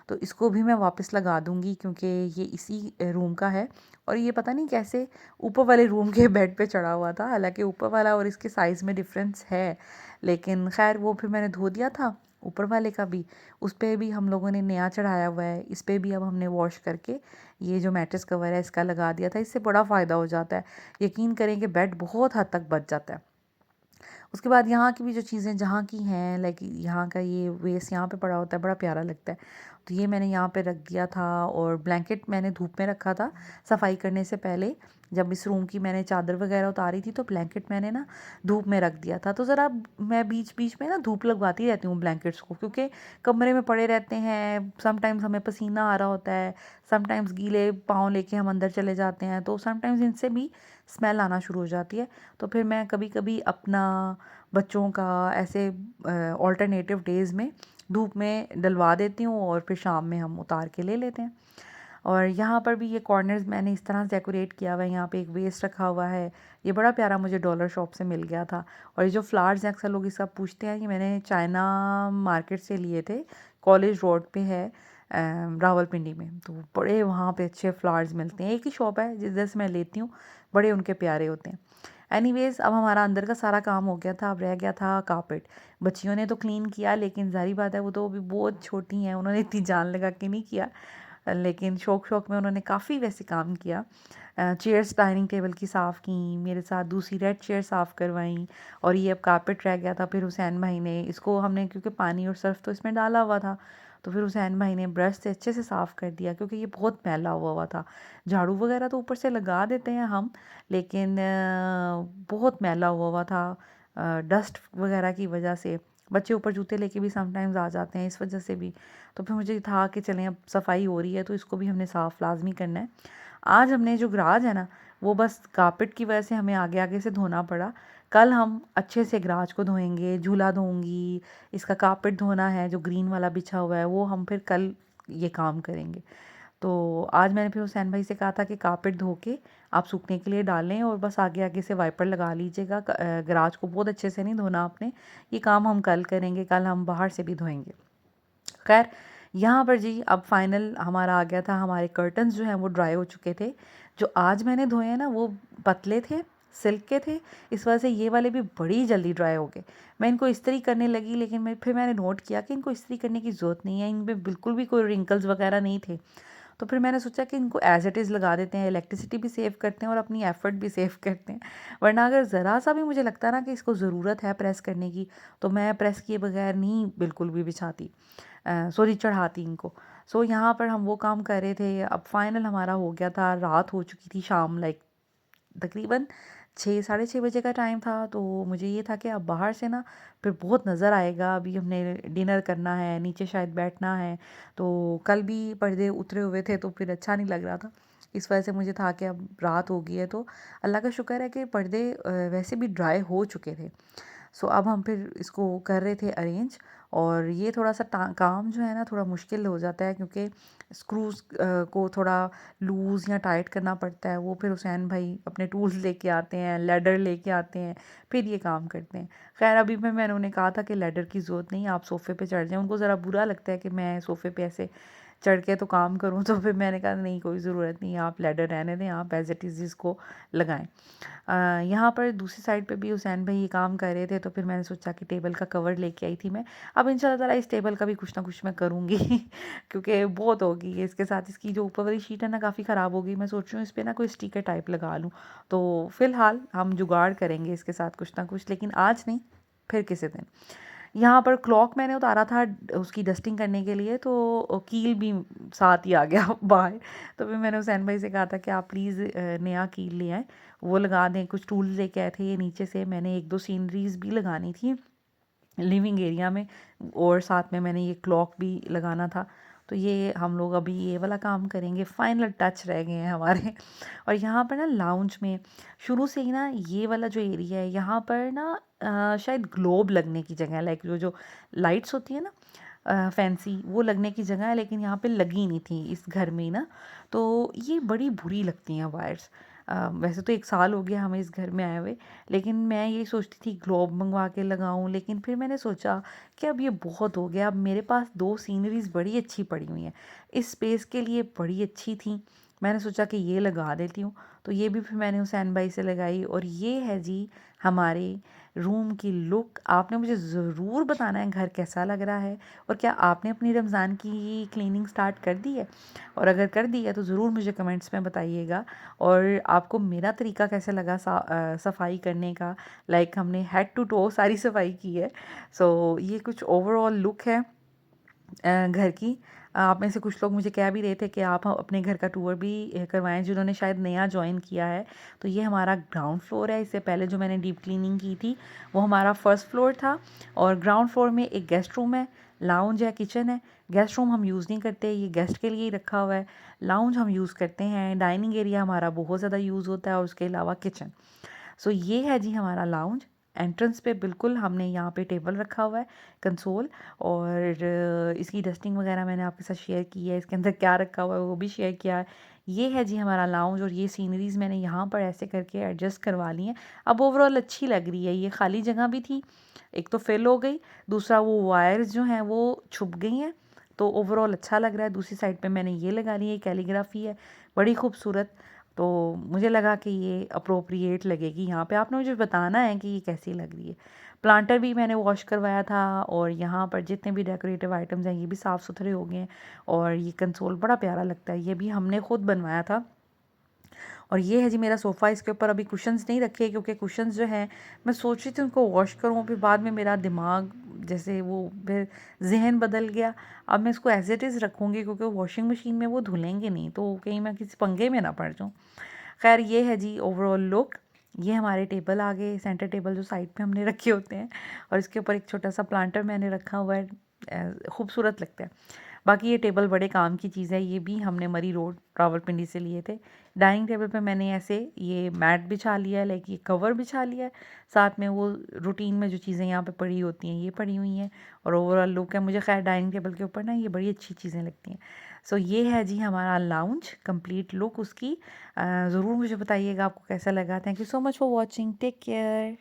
S1: तो इसको भी मैं वापस लगा दूँगी क्योंकि ये इसी रूम का है। और ये पता नहीं कैसे ऊपर वाले रूम के बेड पे चढ़ा हुआ था, हालाँकि ऊपर वाला और इसके साइज़ में डिफ़रेंस है, लेकिन ख़ैर वो फिर मैंने धो दिया था, ऊपर वाले का भी। उस पे भी हम लोगों ने नया चढ़ाया हुआ है, इस पे भी अब हमने वॉश करके ये जो मैट्रेस कवर है इसका लगा दिया था। इससे बड़ा फ़ायदा हो जाता है, यकीन करें कि बेड बहुत हद तक बच जाता है। उसके बाद यहाँ की भी जो चीज़ें जहाँ की हैं, लाइक यहाँ का ये वेस्ट यहाँ पे पड़ा होता है, बड़ा प्यारा लगता है। तो ये मैंने यहाँ पे रख दिया था और ब्लैंकेट मैंने धूप में रखा था सफाई करने से पहले। जब इस रूम की मैंने चादर वगैरह उतारी थी तो ब्लैंकेट मैंने ना धूप में रख दिया था। तो ज़रा मैं बीच बीच में ना धूप लगवाती रहती हूँ ब्लैंकेट्स को, क्योंकि कमरे में पड़े रहते हैं, समटाइम्स हमें पसीना आ रहा होता है, समटाइम्स गीले पाँव लेके हम अंदर चले जाते हैं, तो समटाइम्स इनसे भी स्मेल आना शुरू हो जाती है। तो फिर मैं कभी कभी अपना बच्चों का ऐसे ऑल्टरनेटिव डेज़ में धूप में डलवा देती हूँ और फिर शाम में हम उतार के ले लेते हैं। और यहाँ पर भी ये कॉर्नर्स मैंने इस तरह से डेकोरेट किया हुआ है, यहाँ पे एक वेस्ट रखा हुआ है, ये बड़ा प्यारा मुझे डॉलर शॉप से मिल गया था। और ये जो फ्लावर्स हैं अक्सर लोग इसका पूछते हैं, ये मैंने चाइना मार्केट से लिए थे, कॉलेज रोड पे है रावलपिंडी में, तो बड़े वहाँ पे अच्छे फ्लावर्स मिलते हैं, एक ही शॉप है जिधर से मैं लेती हूँ, बड़े उनके प्यारे होते हैं। एनीवेज़ अब हमारा अंदर का सारा काम हो गया था, अब रह गया था कारपेट। बच्चियों ने तो क्लीन किया, लेकिन ज़ाहिर बात है वो तो अभी बहुत छोटी हैं, उन्होंने इतनी जान लगा के नहीं किया, लेकिन शौक में उन्होंने काफ़ी वैसे काम किया। चेयर्स डाइनिंग टेबल की साफ़ की, मेरे साथ दूसरी रेड चेयर साफ़ करवाई और ये अब कारपेट रह गया था। फिर हुसैन भाई ने इसको, हमने क्योंकि पानी और सर्फ तो इसमें डाला हुआ था, तो फिर हुसैन भाई ने ब्रश से अच्छे से साफ़ कर दिया क्योंकि ये बहुत मैला हुआ था। झाड़ू वगैरह तो ऊपर से लगा देते हैं हम, लेकिन बहुत मैला हुआ था डस्ट वगैरह की वजह से। बच्चे ऊपर जूते लेके भी समटाइम्स आ जाते हैं, इस वजह से भी। तो फिर मुझे था कि चलें अब सफाई हो रही है तो इसको भी हमने साफ़ लाज़मी करना है। आज हमने जो गराज है ना, वो बस कारपेट की वजह से हमें आगे-आगे से धोना पड़ा। कल हम अच्छे से गराज को धोएँगे, झूला धोऊँगी, इसका कारपेट धोना है जो ग्रीन वाला बिछा हुआ है, वो हम फिर कल ये काम करेंगे। तो आज मैंने फिर हुसैन भाई से कहा था कि कारपेट धो के आप सूखने के लिए डालें और बस आगे आगे से वाइपर लगा लीजिएगा। गराज को बहुत अच्छे से नहीं धोना आपने, ये काम हम कल करेंगे, कल हम बाहर से भी धोएंगे। खैर यहाँ पर जी अब फाइनल हमारा आ गया था, हमारे कर्टन्स जो हैं वो ड्राई हो चुके थे। जो आज मैंने धोए हैं ना वो पतले थे, सिल्क के थे, इस वजह से ये वाले भी बड़ी जल्दी ड्राई हो गए। मैं इनको इस्त्री करने लगी, लेकिन फिर मैंने नोट किया कि इनको इस्त्री करने की ज़रूरत नहीं है, इनमें बिल्कुल भी कोई रिंकल्स वगैरह नहीं थे। तो फिर मैंने सोचा कि इनको एज़ इट इज़ लगा देते हैं, इलेक्ट्रिसिटी भी सेव करते हैं और अपनी एफ़र्ट भी सेव करते हैं। वरना अगर ज़रा सा भी मुझे लगता ना कि इसको ज़रूरत है प्रेस करने की, तो मैं प्रेस किए बगैर नहीं बिल्कुल भी बिछाती, सॉरी चढ़ाती इनको। सो यहाँ पर हम वो काम कर रहे थे। अब फाइनल हमारा हो गया था, रात हो चुकी थी, शाम लाइक तकरीबन 6 साढ़े 6 बजे का टाइम था। तो मुझे ये था कि अब बाहर से ना फिर बहुत नज़र आएगा, अभी हमने डिनर करना है, नीचे शायद बैठना है, तो कल भी पर्दे उतरे हुए थे तो फिर अच्छा नहीं लग रहा था। इस वजह से मुझे था कि अब रात हो गई है, तो अल्लाह का शुक्र है कि पर्दे वैसे भी ड्राई हो चुके थे। सो अब हम फिर इसको कर रहे थे अरेंज। और ये थोड़ा सा काम जो है ना थोड़ा मुश्किल हो जाता है, क्योंकि स्क्रूज़ को थोड़ा लूज़ या टाइट करना पड़ता है। वो फिर हुसैन भाई अपने टूल्स लेके आते हैं, लैडर लेके आते हैं, फिर ये काम करते हैं। खैर अभी मैंने उन्हें कहा था कि लैडर की ज़रूरत नहीं, आप सोफ़े पे चढ़ जाएँ। उनको ज़रा बुरा लगता है कि मैं सोफ़े पे ऐसे चढ़ के तो काम करूँ, तो फिर मैंने कहा नहीं कोई ज़रूरत नहीं है, आप लैडर रहने दें, आप एज़ इट इज़ इसको लगाएँ। यहाँ पर दूसरी साइड पे भी हुसैन भाई ये काम कर रहे थे, तो फिर मैंने सोचा कि टेबल का कवर लेके आई थी मैं। अब इंशाल्लाह ताला इस टेबल का भी कुछ ना कुछ मैं करूँगी क्योंकि बहुत हो गई है इसके साथ। इसकी जो ऊपर वाली शीट है ना काफ़ी ख़राब हो गई, मैं सोच रही हूँ इस पे ना कोई स्टिकर टाइप लगा लूँ। तो फ़िलहाल हम जुगाड़ करेंगे इसके साथ कुछ ना कुछ, लेकिन आज नहीं, फिर किसी दिन। यहाँ पर क्लॉक मैंने उतारा था उसकी डस्टिंग करने के लिए, तो कील भी साथ ही आ गया बाहर। तो फिर मैंने हुसैन भाई से कहा था कि आप प्लीज़ नया कील ले आएँ, वो लगा दें। कुछ टूल्स लेके आए थे ये नीचे से, मैंने 1-2 सीनरीज़ भी लगानी थी लिविंग एरिया में, और साथ में मैंने ये क्लॉक भी लगाना था। तो ये हम लोग अभी ये वाला काम करेंगे, फाइनल टच रह गए हैं हमारे। और यहाँ पर ना लाउंज में शुरू से ही ना ये वाला जो एरिया है यहाँ पर ना शायद ग्लोब लगने की जगह है, लाइक जो जो लाइट्स होती है ना फैंसी, वो लगने की जगह है, लेकिन यहाँ पे लगी नहीं थी इस घर में ही ना। तो ये बड़ी बुरी लगती हैं वायर्स। वैसे तो 1 साल हो गया हमें इस घर में आए हुए, लेकिन मैं ये सोचती थी ग्लोब मंगवा के लगाऊं, लेकिन फिर मैंने सोचा कि अब ये बहुत हो गया। अब मेरे पास 2 सीनरीज़ बड़ी अच्छी पड़ी हुई हैं, इस स्पेस के लिए बड़ी अच्छी थी। मैंने सोचा कि ये लगा देती हूँ, तो ये भी फिर मैंने हुसैन भाई से लगाई। और ये है जी हमारे रूम की लुक। आपने मुझे ज़रूर बताना है घर कैसा लग रहा है, और क्या आपने अपनी रमज़ान की क्लीनिंग स्टार्ट कर दी है, और अगर कर दी है तो ज़रूर मुझे कमेंट्स में बताइएगा। और आपको मेरा तरीका कैसे लगा सफाई करने का, लाइक हमने हेड टू टो सारी सफाई की है। सो ये कुछ ओवरऑल लुक है घर की। आप में से कुछ लोग मुझे कह भी रहे थे कि आप अपने घर का टूर भी करवाएं, जिन्होंने शायद नया ज्वाइन किया है। तो ये हमारा ग्राउंड फ्लोर है। इससे पहले जो मैंने डीप क्लीनिंग की थी वो हमारा फर्स्ट फ्लोर था, और ग्राउंड फ्लोर में एक गेस्ट रूम है, लाउंज है, किचन है। गेस्ट रूम हम यूज़ नहीं करते, ये गेस्ट के लिए ही रखा हुआ है। लाउंज हम यूज़ करते हैं, डाइनिंग एरिया हमारा बहुत ज़्यादा यूज़ होता है, और उसके अलावा किचन। सो ये है जी हमारा लाउंज। एंट्रेंस पे बिल्कुल हमने यहाँ पे टेबल रखा हुआ है, कंसोल, और इसकी डस्टिंग वगैरह मैंने आपके साथ शेयर की है, इसके अंदर क्या रखा हुआ है वो भी शेयर किया है। ये है जी हमारा लाउंज, और ये सीनरीज़ मैंने यहाँ पर ऐसे करके एडजस्ट करवा ली हैं। अब ओवरऑल अच्छी लग रही है। ये खाली जगह भी थी, एक तो फिल हो गई, दूसरा वो वायर्स जो हैं वो छुप गई हैं, तो ओवरऑल अच्छा लग रहा है। दूसरी साइड पे मैंने ये लगा ली है, कैलीग्राफी है बड़ी खूबसूरत। तो मुझे लगा कि ये अप्रोप्रिएट लगेगी यहाँ पे। आपने मुझे बताना है कि ये कैसी लग रही है। प्लांटर भी मैंने वॉश करवाया था, और यहाँ पर जितने भी डेकोरेटिव आइटम्स हैं ये भी साफ़ सुथरे हो गए हैं। और ये कंसोल बड़ा प्यारा लगता है, ये भी हमने खुद बनवाया था। और ये है जी मेरा सोफ़ा। इसके ऊपर अभी कुशन्स नहीं रखे, क्योंकि कुशन्स जो हैं मैं सोच रही थी उनको वॉश करूँ, फिर बाद में मेरा दिमाग जैसे वो फिर जहन बदल गया। अब मैं इसको एज इट इज़ रखूँगी, क्योंकि वॉशिंग मशीन में वो धुलेंगे नहीं, तो कहीं मैं किसी पंगे में ना पड़ जाऊँ। खैर ये है जी ओवरऑल लुक। ये हमारे टेबल आ गए, सेंटर टेबल जो साइड पे हमने रखे होते हैं, और इसके ऊपर एक छोटा सा प्लांटर मैंने रखा हुआ है, खूबसूरत लगता है। बाकी ये टेबल बड़े काम की चीज़ है, ये भी हमने मरी रोड रावलपिंडी से लिए थे। डाइनिंग टेबल पे मैंने ऐसे ये मैट बिछा लिया है, लाइक ये कवर बिछा लिया है, साथ में वो रूटीन में जो चीज़ें यहाँ पे पड़ी होती हैं ये पड़ी हुई हैं, और ओवरऑल लुक है, मुझे खैर डाइनिंग टेबल के ऊपर ना ये बड़ी अच्छी चीज़ें लगती हैं। सो ये है जी हमारा लाउंज, कंप्लीट लुक उसकी। ज़रूर मुझे बताइएगा आपको कैसा लगा। Thank you so much for watching, take care.